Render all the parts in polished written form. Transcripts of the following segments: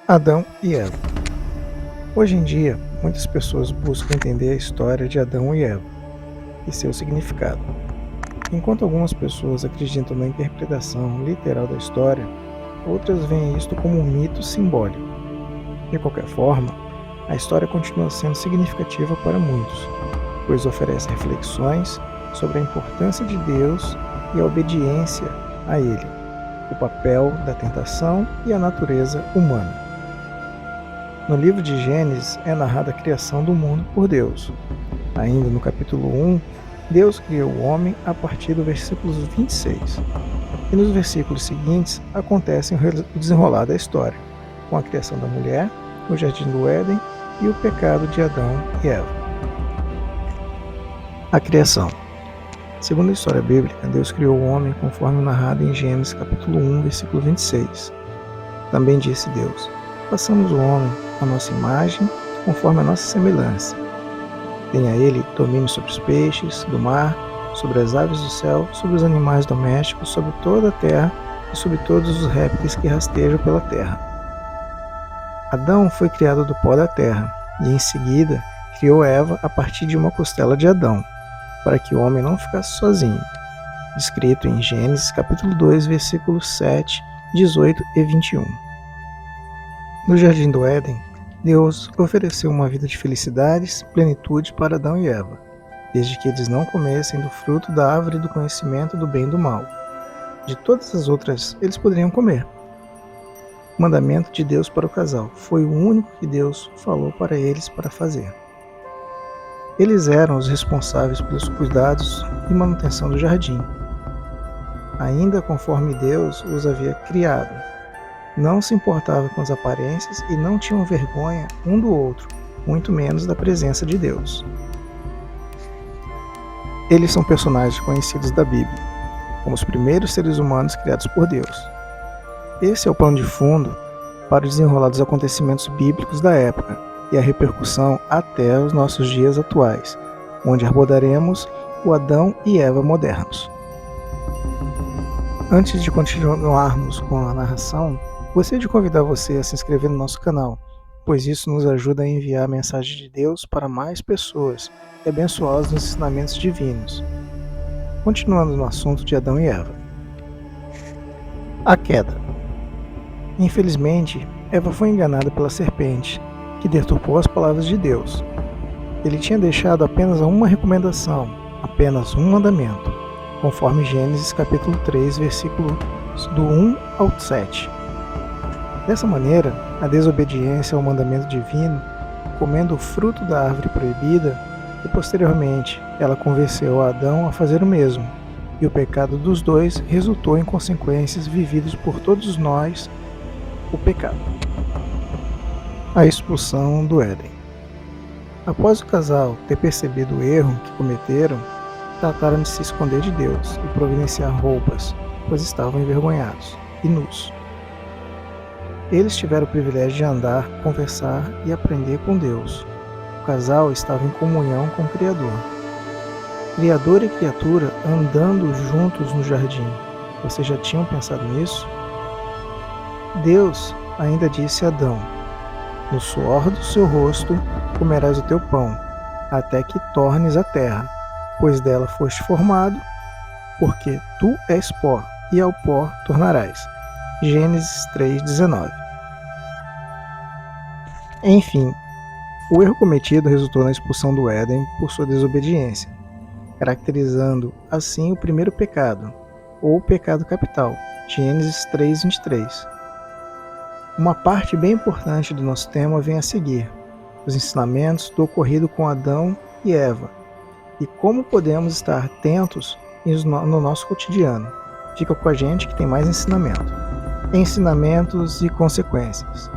Adão e Eva. Hoje em dia, muitas pessoas buscam entender a história de Adão e Eva e seu significado. Enquanto algumas pessoas acreditam na interpretação literal da história, outras veem isto como um mito simbólico. De qualquer forma, a história continua sendo significativa para muitos, pois oferece reflexões sobre a importância de Deus e a obediência a Ele, o papel da tentação e a natureza humana. No livro de Gênesis é narrada a criação do mundo por Deus. Ainda no capítulo 1, Deus criou o homem a partir do versículo 26. E nos versículos seguintes acontece o desenrolar da história, com a criação da mulher, o jardim do Éden e o pecado de Adão e Eva. A criação. Segundo a história bíblica, Deus criou o homem conforme narrado em Gênesis capítulo 1, versículo 26. Também disse Deus: façamos o homem à nossa imagem, conforme a nossa semelhança. Tenha ele domínio sobre os peixes do mar, sobre as aves do céu, sobre os animais domésticos, sobre toda a terra e sobre todos os répteis que rastejam pela terra. Adão foi criado do pó da terra, e em seguida criou Eva a partir de uma costela de Adão, para que o homem não ficasse sozinho. Descrito em Gênesis capítulo 2, versículos 7, 18 e 21. No jardim do Éden, Deus ofereceu uma vida de felicidades e plenitude para Adão e Eva, desde que eles não comessem do fruto da árvore do conhecimento do bem e do mal. De todas as outras, eles poderiam comer. O mandamento de Deus para o casal foi o único que Deus falou para eles para fazer. Eles eram os responsáveis pelos cuidados e manutenção do jardim, ainda conforme Deus os havia criado. Não se importava com as aparências e não tinham vergonha um do outro, muito menos da presença de Deus. Eles são personagens conhecidos da Bíblia, como os primeiros seres humanos criados por Deus. Esse é o pano de fundo para o desenrolar dos acontecimentos bíblicos da época e a repercussão até os nossos dias atuais, onde abordaremos o Adão e Eva modernos. Antes de continuarmos com a narração, gostaria de convidar você a se inscrever no nosso canal, pois isso nos ajuda a enviar a mensagem de Deus para mais pessoas e abençoá-los nos ensinamentos divinos. Continuando no assunto de Adão e Eva. A queda. Infelizmente, Eva foi enganada pela serpente, que deturpou as palavras de Deus. Ele tinha deixado apenas uma recomendação, apenas um mandamento, conforme Gênesis capítulo 3, versículos do 1 ao 7. Dessa maneira, a desobediência ao mandamento divino, comendo o fruto da árvore proibida, e posteriormente ela convenceu Adão a fazer o mesmo, e o pecado dos dois resultou em consequências vividas por todos nós, o pecado. A expulsão do Éden. Após o casal ter percebido o erro que cometeram, trataram de se esconder de Deus e providenciar roupas, pois estavam envergonhados e nus. Eles tiveram o privilégio de andar, conversar e aprender com Deus. O casal estava em comunhão com o Criador. Criador e criatura andando juntos no jardim. Vocês já tinham pensado nisso? Deus ainda disse a Adão: no suor do seu rosto comerás o teu pão, até que tornes a terra, pois dela foste formado, porque tu és pó, e ao pó tornarás. Gênesis 3:19. Enfim, o erro cometido resultou na expulsão do Éden por sua desobediência, caracterizando assim o primeiro pecado, ou o pecado capital, Gênesis 3:23. Uma parte bem importante do nosso tema vem a seguir: os ensinamentos do ocorrido com Adão e Eva, e como podemos estar atentos no nosso cotidiano. Fica com a gente que tem mais ensinamento. Ensinamentos e consequências.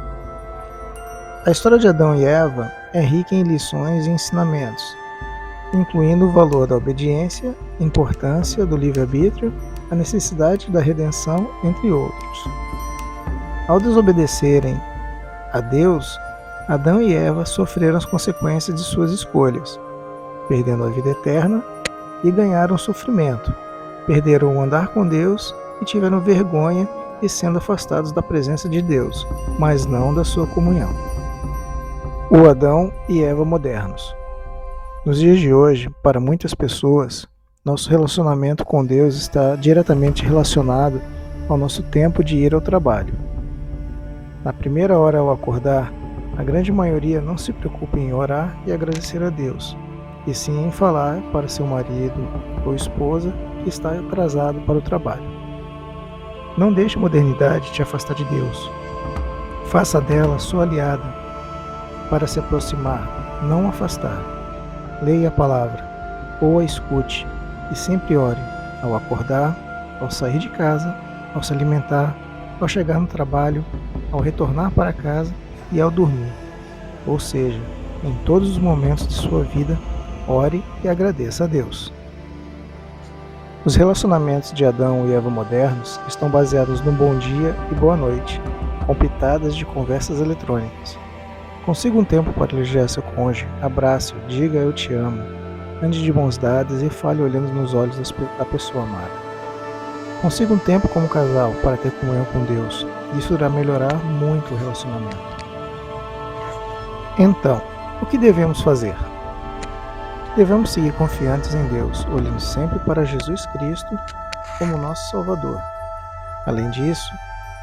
A história de Adão e Eva é rica em lições e ensinamentos, incluindo o valor da obediência, a importância do livre-arbítrio, a necessidade da redenção, entre outros. Ao desobedecerem a Deus, Adão e Eva sofreram as consequências de suas escolhas, perdendo a vida eterna e ganharam sofrimento, perderam o andar com Deus e tiveram vergonha e sendo afastados da presença de Deus, mas não da sua comunhão. O Adão e Eva modernos. Nos dias de hoje, para muitas pessoas, nosso relacionamento com Deus está diretamente relacionado ao nosso tempo de ir ao trabalho. Na primeira hora ao acordar, a grande maioria não se preocupa em orar e agradecer a Deus, e sim em falar para seu marido ou esposa que está atrasado para o trabalho. Não deixe a modernidade te afastar de Deus. Faça dela sua aliada para se aproximar, não afastar. Leia a palavra, ou a escute, e sempre ore, ao acordar, ao sair de casa, ao se alimentar, ao chegar no trabalho, ao retornar para casa e ao dormir. Ou seja, em todos os momentos de sua vida, ore e agradeça a Deus. Os relacionamentos de Adão e Eva modernos estão baseados no bom dia e boa noite, com pitadas de conversas eletrônicas. Consiga um tempo para elogiar seu cônjuge, abrace-o, diga eu te amo, ande de mãos dadas e fale olhando nos olhos da pessoa amada. Consiga um tempo como casal para ter comunhão com Deus, isso irá melhorar muito o relacionamento. Então, o que devemos fazer? Devemos seguir confiantes em Deus, olhando sempre para Jesus Cristo como nosso Salvador. Além disso,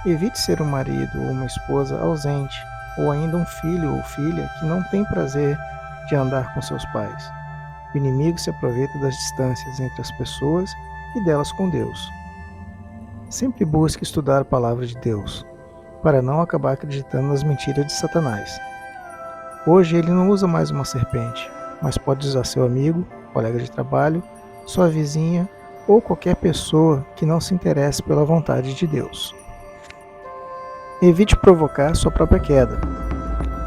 evite ser um marido ou uma esposa ausente, ou ainda um filho ou filha que não tem prazer de andar com seus pais. O inimigo se aproveita das distâncias entre as pessoas e delas com Deus. Sempre busque estudar a palavra de Deus, para não acabar acreditando nas mentiras de Satanás. Hoje ele não usa mais uma serpente, mas pode usar seu amigo, colega de trabalho, sua vizinha ou qualquer pessoa que não se interesse pela vontade de Deus. Evite provocar sua própria queda.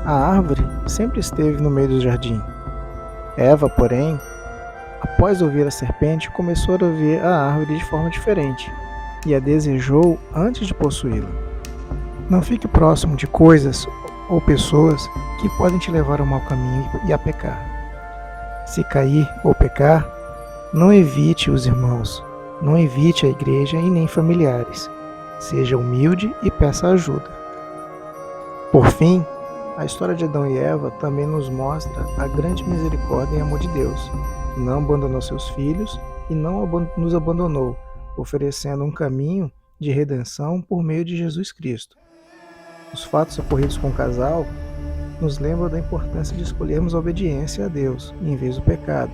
A árvore sempre esteve no meio do jardim. Eva, porém, após ouvir a serpente, começou a ver a árvore de forma diferente e a desejou antes de possuí-la. Não fique próximo de coisas ou pessoas que podem te levar ao mau caminho e a pecar. Se cair ou pecar, não evite os irmãos, não evite a igreja e nem familiares. Seja humilde e peça ajuda. Por fim, a história de Adão e Eva também nos mostra a grande misericórdia e amor de Deus, que não abandonou seus filhos e não nos abandonou, oferecendo um caminho de redenção por meio de Jesus Cristo. Os fatos ocorridos com o casal nos lembram da importância de escolhermos a obediência a Deus em vez do pecado,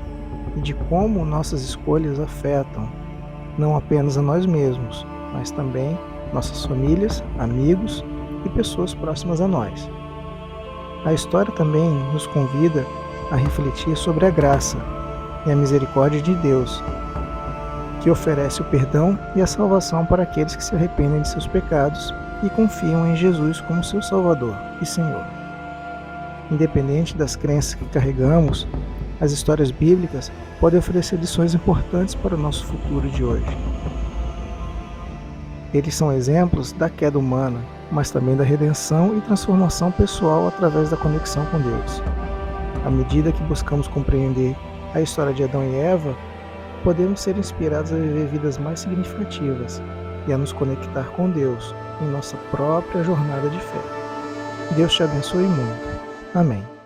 e de como nossas escolhas afetam não apenas a nós mesmos, mas também nossas famílias, amigos e pessoas próximas a nós. A história também nos convida a refletir sobre a graça e a misericórdia de Deus, que oferece o perdão e a salvação para aqueles que se arrependem de seus pecados e confiam em Jesus como seu Salvador e Senhor. Independente das crenças que carregamos, as histórias bíblicas podem oferecer lições importantes para o nosso futuro de hoje. Eles são exemplos da queda humana, mas também da redenção e transformação pessoal através da conexão com Deus. À medida que buscamos compreender a história de Adão e Eva, podemos ser inspirados a viver vidas mais significativas e a nos conectar com Deus em nossa própria jornada de fé. Deus te abençoe muito. Amém.